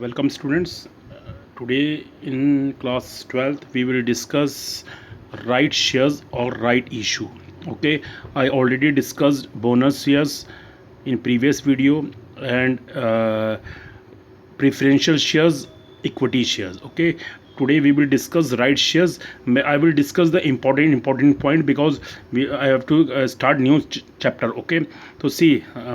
Welcome students. Today in class 12th we will discuss right shares or right issue. Okay, I already discussed bonus shares in previous video and preferential shares, equity shares. Okay, today we will discuss right shares. I will discuss the important point because I have to start new chapter. Okay, तो सी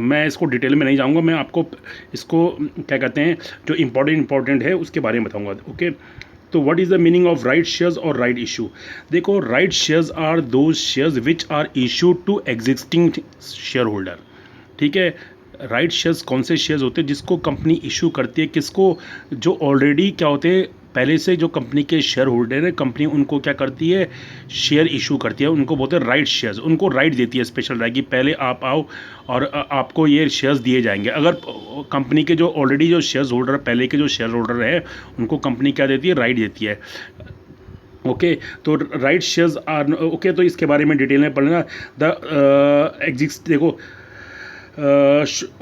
मैं इसको detail में नहीं जाऊंगा, मैं आपको इसको क्या कहते हैं जो इम्पोर्टेंट है उसके बारे में बताऊंगा. ओके, तो what is the meaning of right shares और राइट इशू. देखो, right shares are those shares which are issued to existing share holder. ठीक है, राइट शेयर्स कौन से शेयर्स होते हैं जिसको कंपनी इशू करती है, किसको, जो ऑलरेडी क्या होते हैं पहले से जो कंपनी के शेयर होल्डर है, कंपनी उनको क्या करती है, शेयर इशू करती है, उनको बोलते हैं राइट शेयर्स. उनको राइट देती है, स्पेशल राइट, कि पहले आप आओ और आपको ये शेयर्स दिए जाएंगे. अगर कंपनी के जो ऑलरेडी जो शेयर होल्डर, पहले के जो शेयर होल्डर है, उनको कंपनी क्या देती है, राइट देती है. ओके, तो राइट शेयर्स आर ओके. तो इसके बारे में डिटेल में पढ़ना. द एग्जिस्ट देखो,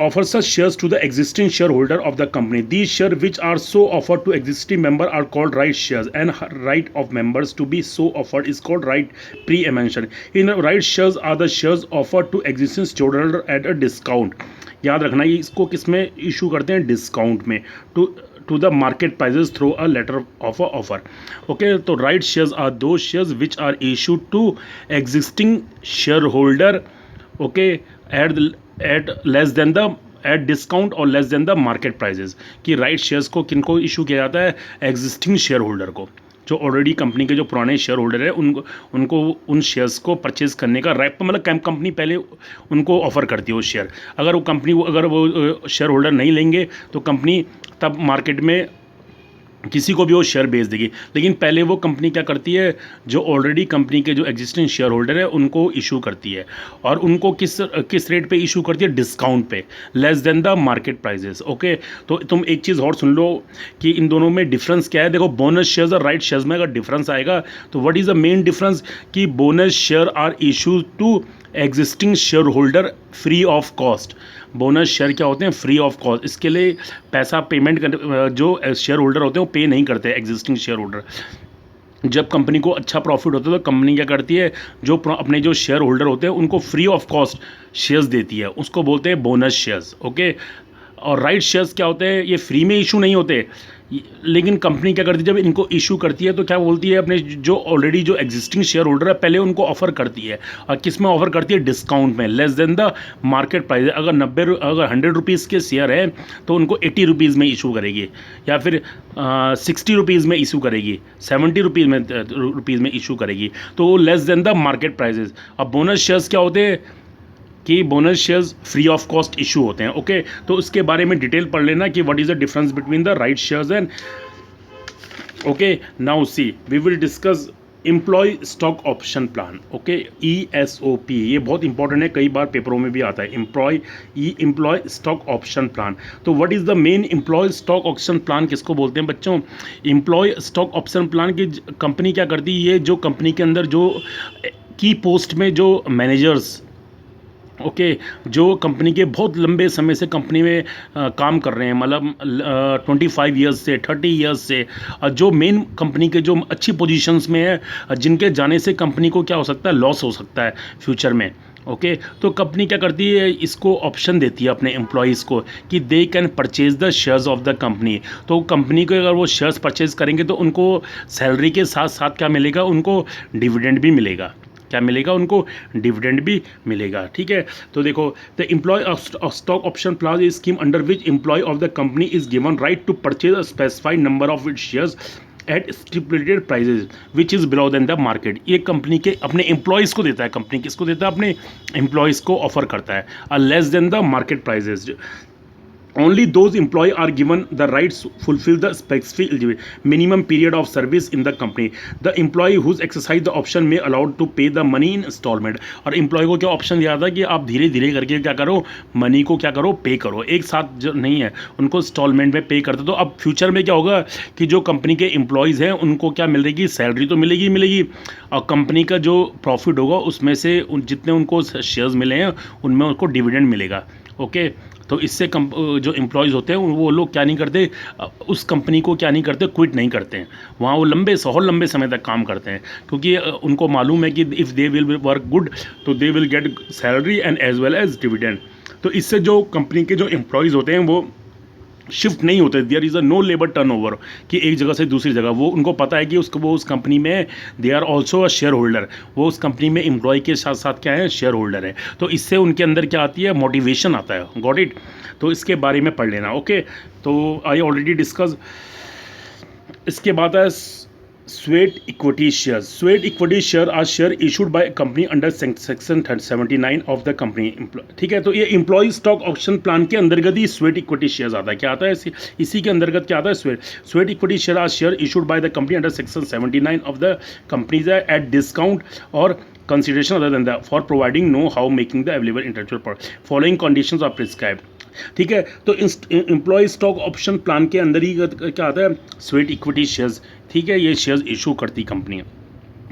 offers such shares to the existing shareholder of the company. These shares which are so offered to existing member are called right shares, and right of members to be so offered is called right pre-emission. In right shares are the shares offered to existing shareholder at a discount. याद रखना, ये इसको किस में issue करते हैं, discount में, to the market prices through a letter of offer. Okay, तो right shares are those shares which are issued to existing shareholder. Okay, at less than the at discount और less than the market prices. कि right shares को किनको issue किया जाता है, existing share holder को, जो ऑलरेडी कंपनी के जो पुराने शेयर होल्डर है उनको उन शेयर्स को परचेज करने का राइट, मतलब कंपनी पहले उनको ऑफर करती है वो शेयर. अगर वो शेयर होल्डर नहीं लेंगे तो कंपनी तब मार्केट में किसी को भी वो शेयर बेच देगी. लेकिन पहले वो कंपनी क्या करती है, जो ऑलरेडी कंपनी के जो एग्जिस्टिंग शेयर होल्डर है उनको इशू करती है. और उनको किस रेट पे इशू करती है, डिस्काउंट पे, less than the market prices. Okay, तो तुम एक चीज़ और सुन लो कि इन दोनों में डिफरेंस क्या है. देखो, बोनस शेयर्स और राइट शेयर्स में अगर डिफरेंस आएगा तो what is the main difference, कि bonus share are issue to existing share holder free of cost. Bonus share क्या होते हैं, फ्री ऑफ कॉस्ट. इसके लिए पैसा पेमेंट जो शेयर होल्डर होते हैं वो पे नहीं करते एग्जिस्टिंग शेयर होल्डर. जब कंपनी को अच्छा प्रॉफिट होता है तो कंपनी क्या करती है, जो अपने जो शेयर होल्डर होते हैं उनको फ्री ऑफ कॉस्ट शेयर्स देती है, उसको बोलते हैं बोनस शेयर्स. ओके, और राइट शेयर्स क्या होते हैं, ये फ्री में इशू नहीं होते, लेकिन कंपनी क्या करती है, जब इनको इशू करती है तो क्या बोलती है, अपने जो ऑलरेडी जो एग्जिस्टिंग शेयर होल्डर है पहले उनको ऑफर करती है. और किस में ऑफर करती है, डिस्काउंट में, less than the market price. अगर 100 रुपीज़ के शेयर है तो उनको 80 रुपीज़ में इशू करेगी, या फिर 60 रुपीज़ में इशू करेगी, 70 रुपीज़ में इशू करेगी, तो less than the market prices. अब बोनस शेयर्स क्या होते हैं, कि bonus shares free of cost issue होते हैं. ओके, तो उसके बारे में डिटेल पढ़ लेना कि what is the difference between the right shares and. Okay, now see we will discuss employ stock option plan. Okay, ESOP, ये बहुत इंपॉर्टेंट है, कई बार पेपरों में भी आता है, एम्प्लॉय स्टॉक ऑप्शन प्लान. तो what is the main employ stock option plan किसको बोलते हैं बच्चों, एम्प्लॉय स्टॉक ऑप्शन प्लान की कंपनी क्या करती है, ये जो कंपनी के अंदर जो की पोस्ट में जो मैनेजर्स, ओके, जो कंपनी के बहुत लंबे समय से कंपनी में काम कर रहे हैं, मतलब 25 ईयर्स से 30 ईयर्स से, जो मेन कंपनी के जो अच्छी पोजीशंस में है, जिनके जाने से कंपनी को क्या हो सकता है, लॉस हो सकता है फ्यूचर में. ओके, तो कंपनी क्या करती है, इसको ऑप्शन देती है अपने एम्प्लॉयज़ को कि they can purchase the shares of the company. तो कंपनी को अगर वो शेयर्स परचेज करेंगे तो उनको सैलरी के साथ साथ क्या मिलेगा, उनको डिविडेंड भी मिलेगा. क्या मिलेगा, उनको डिविडेंड भी मिलेगा. ठीक है, तो देखो, the employ stock option plan is scheme under which employ of the company is given right to purchase a specified number of its shares at stipulated prices which is below than the market. ये company के अपने employees को देता है, company किसको देता है, अपने एम्प्लॉयज़ को ऑफर करता है, less than the market prices. Only those employees are given the rights fulfill the specific minimum period of service in the company. The employee who's exercise the option may allowed to pay the money in installment. और employ को क्या option दिया था कि आप धीरे धीरे करके क्या करो, मनी को क्या करो, पे करो, एक साथ जो नहीं है उनको इंस्टॉलमेंट में पे करते. तो अब फ्यूचर में क्या होगा कि जो कंपनी के एम्प्लॉयज़ हैं उनको क्या मिलेगी, सैलरी तो मिलेगी, और कंपनी का जो प्रॉफिट होगा उसमें से जितने उनको शेयर्स मिले हैं उनमें उनको डिविडेंड मिलेगा. ओके, तो इससे जो एम्प्लॉयज़ होते हैं वो लोग क्या नहीं करते, उस कंपनी को क्या नहीं करते, क्विट नहीं करते हैं, वहाँ वो बहुत लंबे समय तक काम करते हैं, क्योंकि उनको मालूम है कि if they will work good तो they will get salary and as well as dividend. तो इससे जो कंपनी के जो एम्प्लॉयज़ होते हैं वो शिफ्ट नहीं होते, there is a no labour turnover, कि एक जगह से दूसरी जगह, वो उनको पता है कि वो उस कंपनी में they are also a share holder, वो उस कंपनी में एम्प्लॉय के साथ साथ क्या है, शेयर होल्डर है। तो इससे उनके अंदर क्या आती है, मोटिवेशन आता है। Got it? तो इसके बारे में पढ़ लेना। ओके, तो आई ऑलरेडी डिस्कस। इसके बाद है sweat equity share. Sweat equity share are share issued by company under section 79 of the company. ठीक है, तो ये एम्प्लॉय स्टॉक ऑप्शन प्लान के अंतर्गत ही स्वेट इक्विटी शेयर आता है। क्या आता है इसी के अंतर्गत क्या आता है, sweat equity share are share issued by the company under section 79 of the companies at discount और consideration other than that for providing know how making the available intellectual property following conditions are prescribed। ठीक है, तो employ stock option plan के अंदर ही क्या आता है, sweat equity shares. ठीक है, ये शेयर्स इशू करती कंपनी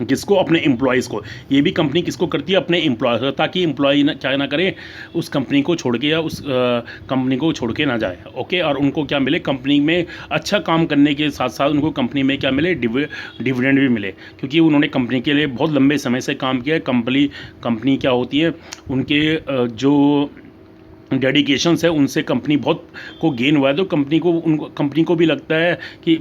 किसको, अपने एम्प्लॉयज़ को। ये भी कंपनी किसको करती है, अपने एम्प्लॉय, ताकि एम्प्लॉय क्या ना करें, उस कंपनी को छोड़ के या उस कंपनी को छोड़ के ना जाए। ओके, और उनको क्या मिले, कंपनी में अच्छा काम करने के साथ साथ उनको कंपनी में क्या मिले, डिविडेंड भी मिले, क्योंकि उन्होंने कंपनी के लिए बहुत लंबे समय से काम किया है। कंपनी क्या होती है, उनके जो डेडिकेशंस है उनसे कंपनी बहुत को गेन हुआ है। तो कंपनी को भी लगता है कि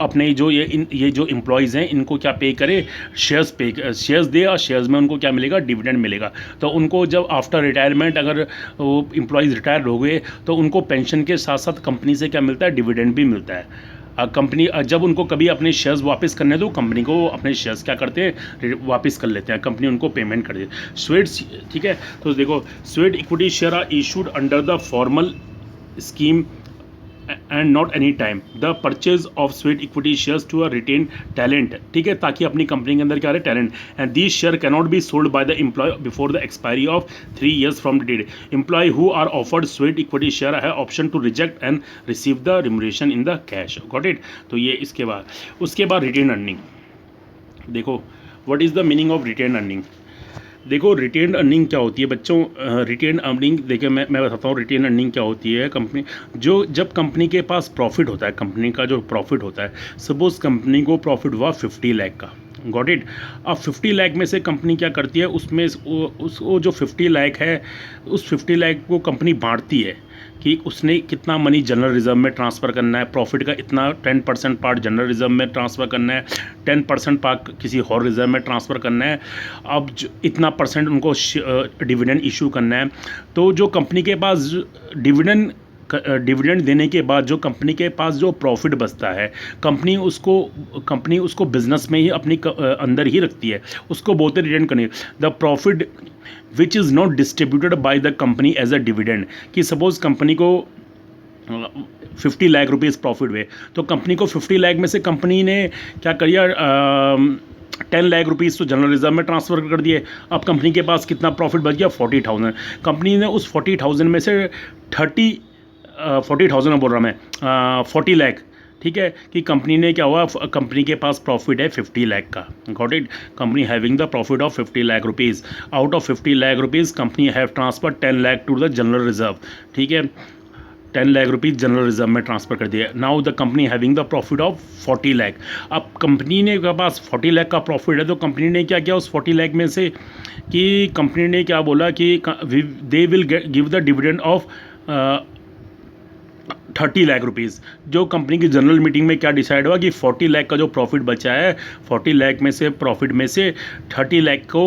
अपने जो ये जो एम्प्लॉयज़ हैं इनको क्या पे करे, शेयर्स दे, और शेयर्स में उनको क्या मिलेगा, डिविडेंड मिलेगा। तो उनको जब आफ्टर रिटायरमेंट अगर वो एम्प्लॉयज़ रिटायर हो गए तो उनको पेंशन के साथ साथ कंपनी से क्या मिलता है, डिविडेंड भी मिलता है। कंपनी जब उनको कभी अपने शेयर्स वापस करने दो, कंपनी को अपने शेयर्स क्या करते हैं, वापस कर लेते हैं, कंपनी उनको पेमेंट कर देती है। स्वेट्स, ठीक है, तो देखो sweat equity share are issued under the formal scheme and not any time the purchase of sweat equity shares to a retain talent. ठीक है, ताकि अपनी कंपनी के अंदर क्या रहे, talent, and these share can not be sold by the employ before the expiry of 3 years from the date employ who are offered sweat equity share है option to reject and receive the remuneration in the cash. Got it? तो ये उसके बाद retain earning. देखो what is the meaning of retain earning. देखो retain earning क्या होती है बच्चों, रिटेन अर्निंग देखिए मैं बताता हूँ रिटेन अर्निंग क्या होती है। कंपनी जब कंपनी के पास प्रॉफिट होता है, कंपनी का जो प्रॉफिट होता है, सपोज कंपनी को प्रॉफिट हुआ 50 लाख का। Got it? अब 50 लाख में से कंपनी क्या करती है, उसमें वो जो 50 लाख है, उस 50 लाख को कंपनी बांटती है कि उसने कितना मनी जनरल रिजर्व में ट्रांसफ़र करना है, प्रॉफिट का इतना 10% पार्ट जनरल रिजर्व में ट्रांसफ़र करना है, 10% पार्ट किसी और रिजर्व में ट्रांसफ़र करना है, अब इतना परसेंट उनको डिविडेंड इशू करना है। तो जो कंपनी के पास डिविडेंड देने के बाद जो कंपनी के पास जो प्रॉफिट बचता है, कंपनी उसको बिजनेस में ही अपनी अंदर ही रखती है, उसको बोलते रिटेन करने। The profit which is not distributed by the company as a dividend, कि सपोज कंपनी को 50 लाख रुपीज़ प्रॉफिट हुए, तो कंपनी को 50 लाख में से कंपनी ने क्या किया, 10 लाख रुपीज़ तो जनरल रिजर्व में ट्रांसफ़र कर दिए। अब कंपनी के पास कितना प्रॉफिट बच गया, 40,000। कंपनी ने उस 40,000 में से 40,000 बोल रहा मैं, 40 लाख, ठीक है, कि कंपनी ने क्या हुआ, कंपनी के पास प्रॉफिट है 50 लाख का। Got it? Company having the profit of 50 lakh rupees, out of 50 lakh rupees company have transfer 10 lakh to the general reserve. ठीक है, 10 लाख रुपीज़ जनरल रिजर्व में ट्रांसफ़र कर दिया। Now the company having the profit of 40 lakh. अब company ने के पास 40 लाख का प्रॉफिट है, तो कंपनी ने क्या किया उस 40 लाख में से, कि कंपनी ने क्या बोला कि they will give the dividend of 30 lakh rupees. जो कंपनी की जनरल मीटिंग में क्या डिसाइड हुआ कि 40 लाख का जो प्रॉफिट बचा है, 40 लाख में से प्रॉफिट में से 30 लाख को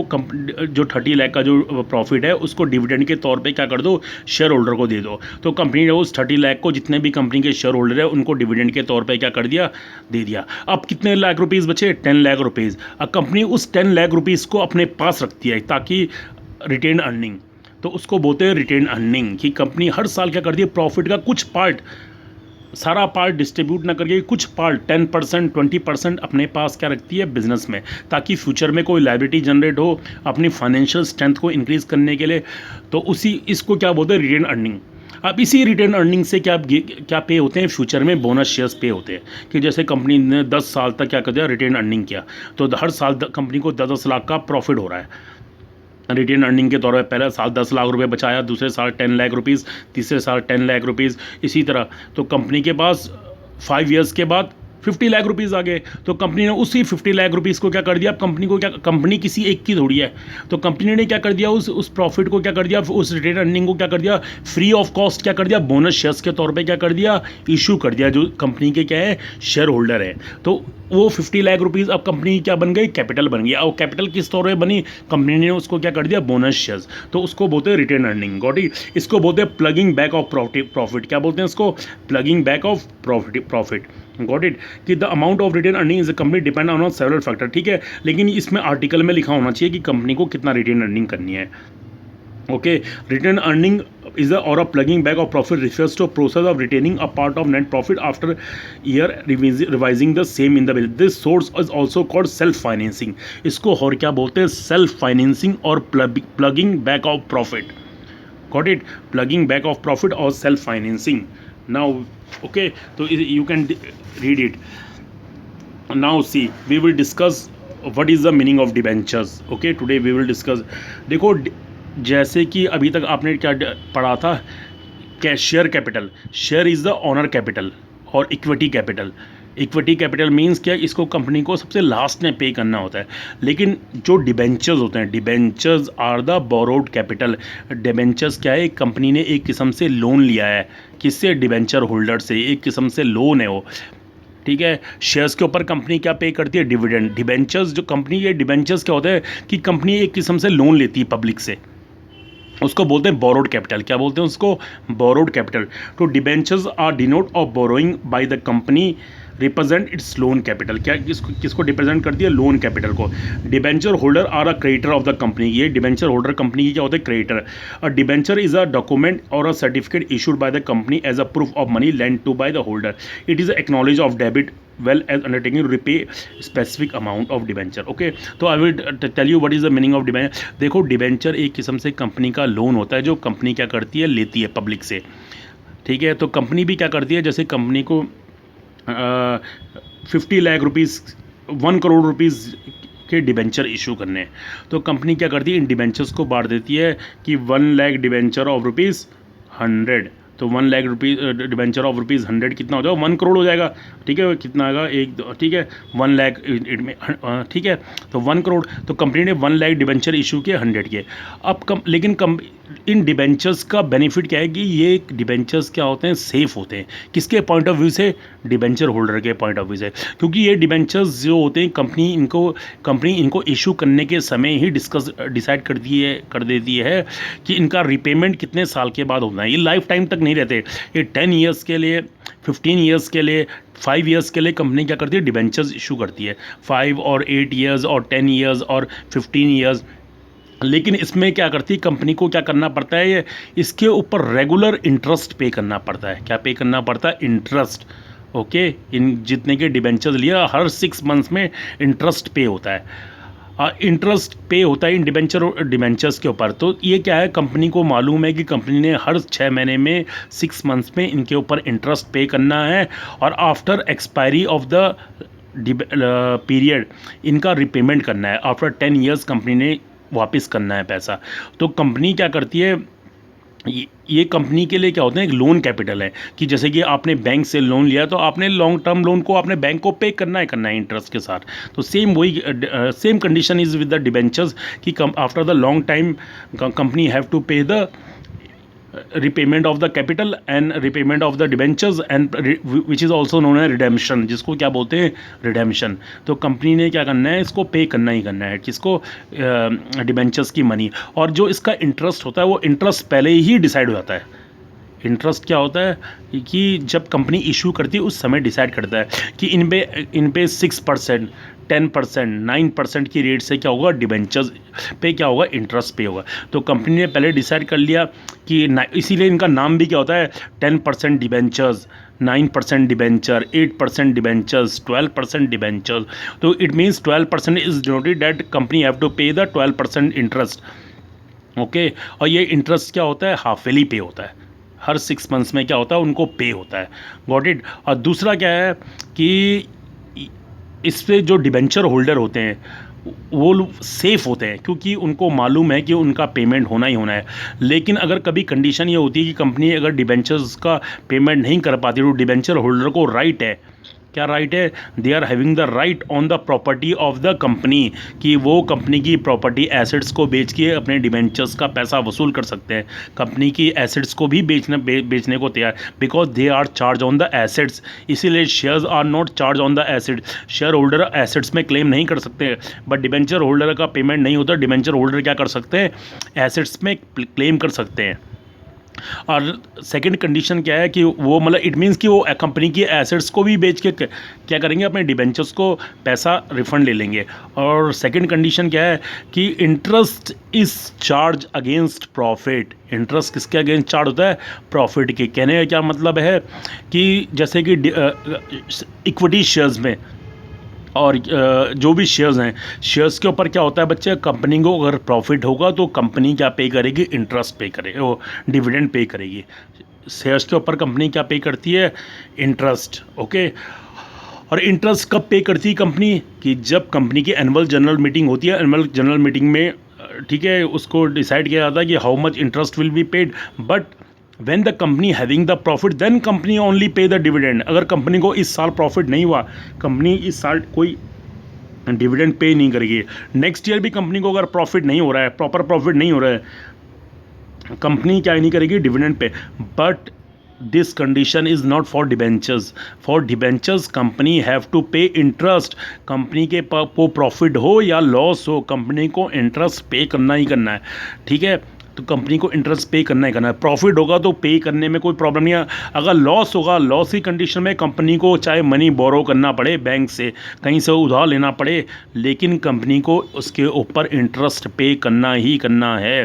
जो 30 लाख का जो प्रॉफिट है उसको डिविडेंड के तौर पे क्या कर दो, शेयर होल्डर को दे दो। तो कंपनी ने उस 30 लाख को जितने भी कंपनी के शेयर होल्डर है उनको डिविडेंड के तौर पर क्या कर दिया, दे दिया। अब कितने लाख रुपीज़ बचे, 10 लाख रुपीज़। अब कंपनी उस 10 लाख रुपीज़ को अपने पास रखती है ताकि रिटेन अर्निंग, तो उसको बोलते हैं रिटेन अर्निंग, कि कंपनी हर साल क्या करती है, प्रॉफिट का कुछ पार्ट, सारा पार्ट डिस्ट्रीब्यूट ना करके कुछ पार्ट 10% 20% अपने पास क्या रखती है, बिजनेस में, ताकि फ्यूचर में कोई लायबिलिटी जनरेट हो अपनी फाइनेंशियल स्ट्रेंथ को इंक्रीज़ करने के लिए। तो इसको क्या बोलते हैं, रिटेन अर्निंग। अब इसी रिटेन अर्निंग से क्या पे होते हैं, फ्यूचर में बोनस शेयर्स पे होते हैं, कि जैसे कंपनी ने 10 साल तक क्या कर दिया, रिटेन अर्निंग किया, तो हर साल कंपनी को 10-10 लाख का प्रॉफिट हो रहा है। रिटेन अर्निंग के तौर पे पहला साल 10 लाख रुपए बचाया, दूसरे साल 10 लाख रुपीज़, तीसरे साल 10 लाख रुपीज़, इसी तरह। तो कंपनी के पास 5 ईयर्स के बाद 50 लाख रुपीज़ आ गए। तो कंपनी ने उसी 50 लाख रुपीज़ को क्या कर दिया, अब कंपनी को क्या, कंपनी किसी एक की थोड़ी है, तो कंपनी ने क्या कर दिया, उस प्रॉफिट को क्या कर दिया, उस रिटेन अर्निंग को क्या कर दिया, फ्री ऑफ कॉस्ट क्या कर दिया, बोनस शेयर्स के तौर पे क्या कर दिया, इशू कर दिया, जो कंपनी के क्या है, शेयर होल्डर है। तो वो 50 लाख रुपीज़ अब कंपनी क्या बन गई, कैपिटल बन गई। और कैपिटल किस तौर पे बनी, कंपनी ने उसको क्या कर दिया, बोनस शेयर्स। तो उसको बोलते हैं रिटेन अर्निंग। Got it. इसको बोलते हैं प्लगिंग बैक ऑफ प्रॉफिट। क्या बोलते हैं इसको, ploughing back of profit. Got it. कि the amount of retain earning is company depend on several factor. ठीक है, लेकिन इसमें आर्टिकल में लिखा होना चाहिए कि कंपनी को कितना रिटेन अर्निंग करनी है। Okay, retain earning is a or a plugging back of profit refers to a process of retaining a part of net profit after year revising the same in the bill. This source is also called self financing. इसको और क्या बोलते हैं, self financing और plugging back of profit. Got it, plugging back of profit और self financing. Now okay, तो you can read it. Now see we will discuss what is the meaning of debentures. Okay, today we will discuss। देखो, जैसे कि अभी तक आपने क्या पढ़ा था, share capital, share is the owner capital और equity capital. Equity capital means क्या, इसको कंपनी को सबसे लास्ट में पे करना होता है। लेकिन जो डिबेंचर्स होते हैं, debentures are the borrowed capital. Debentures क्या है, कंपनी ने एक किस्म से लोन लिया है, किससे, डिबेंचर होल्डर से, एक किस्म से लोन है वो। ठीक है, शेयर्स के ऊपर कंपनी क्या पे करती है, डिविडेंड। डिबेंचर्स जो कंपनी के डिबेंचर्स क्या होता है कि कंपनी एक किस्म से लोन लेती है पब्लिक से, उसको बोलते हैं बोरोड कैपिटल। क्या बोलते हैं उसको, बोरोड कैपिटल। तो debentures are denote of borrowing by the company represent its loan capital. क्या किसको रिप्रेजेंट करती है, लोन कैपिटल को। Debenture holder are a creditor of the company. ये डिबेंचर होल्डर कंपनी की क्या होता है, creditor. A debenture is a document और a certificate issued by the company as a proof of money lend to by the holder. It is acknowledge of debit well as undertaking to repay specific amount of debenture. Okay, तो I will tell you what is the meaning of debenture. देखो, debenture एक किस्म से company का loan होता है जो company क्या करती है, लेती है पब्लिक से। ठीक है, तो कंपनी भी क्या करती है, जैसे कंपनी को 50 लाख रुपीज़, 1 करोड़ रुपीज़ के डिबेंचर इशू करने हैं, तो कंपनी क्या करती है, इन डिबेंचर्स को बांट देती है कि 1 लाख डिबेंचर ऑफ रुपीज़ 100। तो 1 lakh rupees debenture of rupees 100 कितना हो जाएगा, 1 करोड़ हो जाएगा। ठीक है, कितना आएगा, एक, ठीक है, 1 लाख में, ठीक है, तो 1 करोड़। तो कंपनी ने 1 लाख डिबेंचर इशू किए 100 के। अब लेकिन इन डिबेंचर्स का बेनिफिट क्या है कि ये डिबेंचर्स क्या होते हैं, सेफ़ होते हैं। किसके पॉइंट ऑफ व्यू से, डिबेंचर होल्डर के पॉइंट ऑफ व्यू से। क्योंकि ये डिबेंचर्स जो होते हैं, कंपनी इनको इशू करने के समय ही डिसाइड कर देती है कि इनका रिपेमेंट कितने साल के बाद होना है। ये लाइफ टाइम तक नहीं रहते, ये 10 ईयर्स के लिए, 15 ईयर्स के लिए, 5 ईयर्स के लिए कंपनी क्या करती है, डिबेंचर्स इशू करती है, 5 और 8 ईयर्स और 10 ईयर्स और 15 ईयर्स। लेकिन इसमें क्या करती है कंपनी को, क्या करना पड़ता है, ये इसके ऊपर रेगुलर इंटरेस्ट पे करना पड़ता है। क्या पे करना पड़ता है, इंटरेस्ट। ओके, इन जितने के डिबेंचर्स लिया, हर 6 मंथ्स में इंटरेस्ट पे होता है। इंटरेस्ट पे होता है इन डिबेंचर्स के ऊपर। तो ये क्या है, कंपनी को मालूम है कि कंपनी ने हर 6 महीने में, 6 मंथ्स में इनके ऊपर इंटरेस्ट पे करना है, और after expiry of the period इनका रिपेमेंट करना है। आफ्टर 10 ईयर्स कंपनी ने वापस करना है पैसा। तो कंपनी क्या करती है, ये कंपनी के लिए क्या होता है, एक लोन कैपिटल है। कि जैसे कि आपने बैंक से लोन लिया, तो आपने लॉन्ग टर्म लोन को आपने बैंक को पे करना है इंटरेस्ट के साथ। तो same condition is with the debentures कि after the long time company have to pay the repayment of the capital and repayment of the debentures and which is also known as redemption, जिसको क्या बोलते हैं, redemption। तो company ने क्या करना है, इसको पे करना ही करना है, किसको, डिबेंचर्स की मनी। और जो इसका इंटरेस्ट होता है, वो इंटरेस्ट पहले ही डिसाइड हो जाता है। इंटरेस्ट क्या होता है कि जब कंपनी इशू करती है उस समय डिसाइड करता है कि इन पे 6%, 10%, 9% की रेट से क्या होगा, डिबेंचर्स पे क्या होगा, इंटरेस्ट पे होगा। तो कंपनी ने पहले डिसाइड कर लिया कि इसीलिए इनका नाम भी क्या होता है, 10% डिबेंचर्स, 9% डिबेंचर, 8% डिबेंचर्स, 12% डिबेंचर्स। तो it means 12% is denoted that company have to pay the 12% interest. Okay, और ये इंटरेस्ट क्या होता है, हाफेली पे होता है, हर 6 मंथ्स में क्या होता है, उनको पे होता है। Got it. और दूसरा क्या है कि इस पे जो डिबेंचर होल्डर होते हैं वो सेफ़ होते हैं क्योंकि उनको मालूम है कि उनका पेमेंट होना ही होना है। लेकिन अगर कभी कंडीशन ये होती है कि कंपनी अगर डिबेंचर्स का पेमेंट नहीं कर पाती तो डिबेंचर होल्डर को राइट है, क्या राइट है, they are having the right on the property of the company, कि वो कंपनी की प्रॉपर्टी एसेट्स को बेच के अपने डिबेंचर्स का पैसा वसूल कर सकते हैं। कंपनी की एसेट्स को भी बेचने को तैयार, because they are charge on the assets. इसीलिए shares are not charge on the asset. Share holder assets में क्लेम नहीं कर सकते, बट डिबेंचर होल्डर का पेमेंट नहीं होता, डिबेंचर होल्डर क्या कर सकते हैं, एसेट्स में क्लेम कर सकते हैं। और सेकंड कंडीशन क्या है कि वो मतलब इट मीन्स कि वो कंपनी की एसेट्स को भी बेच के क्या करेंगे, अपने डिबेंचर्स को पैसा रिफंड ले लेंगे। और सेकंड कंडीशन क्या है कि interest is charge against profit. Interest किसके अगेंस्ट चार्ज होता है, प्रॉफिट के। कहने का क्या मतलब है कि जैसे कि इक्विटी शेयर्स में और जो भी शेयर्स हैं, शेयर्स के ऊपर क्या होता है बच्चे, कंपनी को अगर प्रॉफिट होगा तो कंपनी क्या पे करेगी, इंटरेस्ट पे करेगी, वो डिविडेंड पे करेगी। शेयर्स के ऊपर कंपनी क्या पे करती है, इंटरेस्ट। ओके, और इंटरेस्ट कब पे करती है कंपनी, कि जब कंपनी की एनुअल जनरल मीटिंग होती है। एनुअल जनरल मीटिंग में ठीक है उसको डिसाइड किया जाता है कि how much interest will be paid, but when the company having the profit then company only pay the dividend। अगर कंपनी को इस साल प्रॉफिट नहीं हुआ, कंपनी इस साल कोई डिविडेंड पे नहीं करेगी। नेक्स्ट ईयर भी कंपनी को अगर प्रॉफिट नहीं हो रहा है, प्रॉपर प्रॉफिट नहीं हो रहा है, कंपनी क्या नहीं करेगी, dividend pay. But this condition is not for debentures. For debentures company have to pay interest. Company के को प्रॉफिट हो या लॉस हो, कंपनी को इंटरेस्ट पे करना ही करना है। ठीक है, तो कंपनी को इंटरेस्ट पे करना ही करना है। प्रॉफिट होगा तो पे करने में कोई प्रॉब्लम नहीं है। अगर लॉस होगा, लॉस की कंडीशन में कंपनी को चाहे मनी बोरो करना पड़े बैंक से, कहीं से उधार लेना पड़े, लेकिन कंपनी को उसके ऊपर इंटरेस्ट पे करना ही करना है।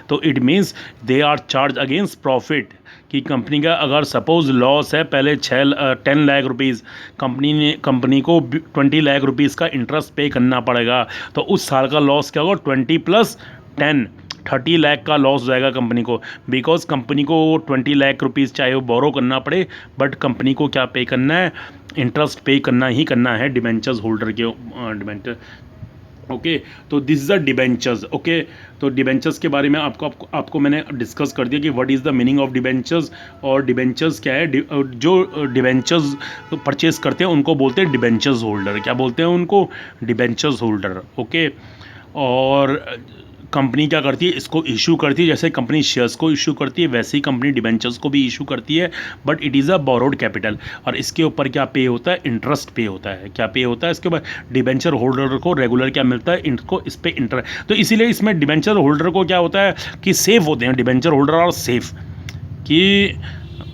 तो it means they are charge against profit. कि कंपनी का अगर सपोज लॉस है, पहले 10 लाख रुपीज़, कंपनी को 20 लाख रुपीज़ का इंटरेस्ट पे करना पड़ेगा, तो उस साल का लॉस क्या होगा, 20 + 10 30 लाख का लॉस हो जाएगा कंपनी को। बिकॉज कंपनी को 20 लाख रुपीज़ चाहे वो बोरो करना पड़े, बट कंपनी को क्या पे करना है, इंटरेस्ट पे करना ही करना है डिबेंचर्स होल्डर के डिबेंचर। ओके, तो this is the debentures. Okay, तो डिबेंचर्स के बारे में आपको मैंने डिस्कस कर दिया कि what is the meaning of debentures, और डिबेंचर्स क्या है। जो डिबेंचर्स परचेज करते हैं उनको बोलते हैं डिबेंचर्स होल्डर। क्या बोलते हैं उनको, डिबेंचर्स होल्डर। ओके, और कंपनी क्या करती है, इसको इशू करती है। जैसे कंपनी शेयर्स को इशू करती है, वैसे ही कंपनी डिबेंचर्स को भी इशू करती है, but it is a borrowed capital. और इसके ऊपर क्या पे होता है, इंटरेस्ट पे होता है। क्या पे होता है इसके ऊपर, डिबेंचर होल्डर को रेगुलर क्या मिलता है, इनको इस पर इंटरेस्ट। तो इसीलिए इसमें डिबेंचर होल्डर को क्या होता है कि सेफ होते हैं, डिबेंचर होल्डर और सेफ, कि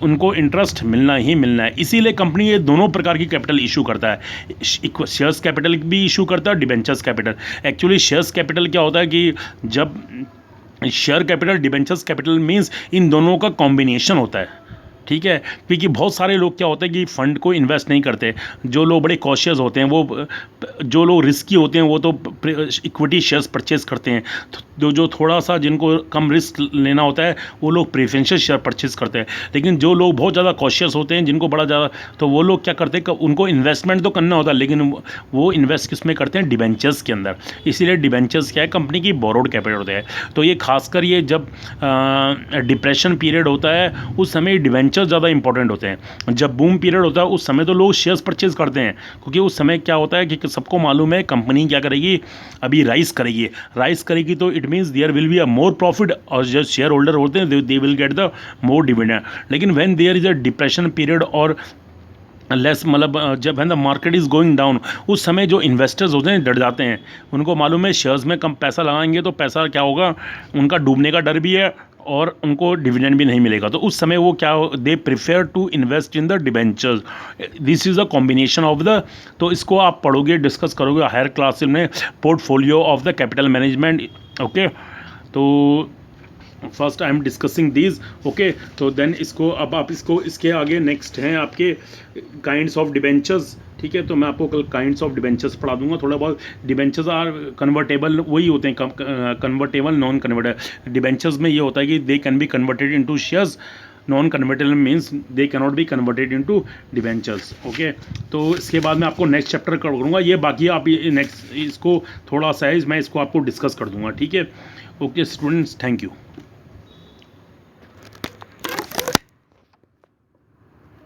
उनको इंटरेस्ट मिलना ही मिलना है। इसीलिए कंपनी ये दोनों प्रकार की कैपिटल इशू करता है। शेयर्स कैपिटल भी इशू करता है, debentures capital. Actually shares capital क्या होता है कि जब share capital, debentures capital means in दोनों का कॉम्बिनेशन होता है। ठीक है, क्योंकि बहुत सारे लोग क्या होते हैं कि फ़ंड को इन्वेस्ट नहीं करते। जो लोग बड़े कॉशियस होते हैं, वो जो लोग रिस्की होते हैं, वो तो इक्विटी शेयर्स परचेज करते हैं। जो थोड़ा सा जिनको कम रिस्क लेना होता है, वो लोग प्रेफरेंशियल शेयर परचेज करते हैं। लेकिन जो लोग बहुत ज़्यादा कॉशियस होते हैं, जिनको बड़ा ज़्यादा, तो वो लोग क्या करते हैं, उनको इन्वेस्टमेंट तो करना होता है, लेकिन वो इन्वेस्ट किस में करते हैं, डिबेंचर्स के अंदर। इसीलिए डिबेंचर्स क्या है, कंपनी की बोरोड कैपिटल होता है। तो ये खासकर ये जब डिप्रेशन पीरियड होता है, उस समय डिबेंचर ज़्यादा इंपॉर्टेंट होते हैं। जब बूम पीरियड होता है, उस समय तो लोग शेयर्स परचेज करते हैं, क्योंकि उस समय क्या होता है कि सबको मालूम है कंपनी क्या करेगी, अभी राइज करेगी तो it means there will be a more profit, और जो शेयर होल्डर होते हैं they will get the more dividend. लेकिन when there is a depression period और लेस, मतलब जब है ना मार्केट इज़ गोइंग डाउन, उस समय जो इन्वेस्टर्स होते हैं डर जाते हैं। उनको मालूम है शेयर्स में कम पैसा लगाएंगे तो पैसा क्या होगा, उनका डूबने का डर भी है और उनको डिविडेंड भी नहीं मिलेगा। तो उस समय वो क्या, they prefer to invest in the debentures. This is a combination of the, तो इसको आप पढ़ोगे, डिस्कस करोगे हायर क्लास में, portfolio of the capital management. Okay, तो first I am discussing these. Okay, तो देन इसको अब आप इसको इसके आगे नेक्स्ट हैं आपके काइंड्स ऑफ डिबेंचर्स। ठीक है, तो मैं आपको कल काइंड्स ऑफ डिबेंचर्स पढ़ा दूंगा थोड़ा बहुत। डिबेंचर्स आर कन्वर्टेबल, वही होते हैं कन्वर्टेबल, नॉन कन्वर्टेबल। डिबेंचर्स में ये होता है कि they can be converted into shares non convertible means they cannot be converted into debentures. Okay, तो इसके बाद मैं आपको नेक्स्ट चैप्टर करूँगा, ये बाकी आप नेक्स्ट इसको थोड़ा सा है मैं इसको आपको डिस्कस कर दूँगा। ठीक है, ओके स्टूडेंट्स, थैंक यू।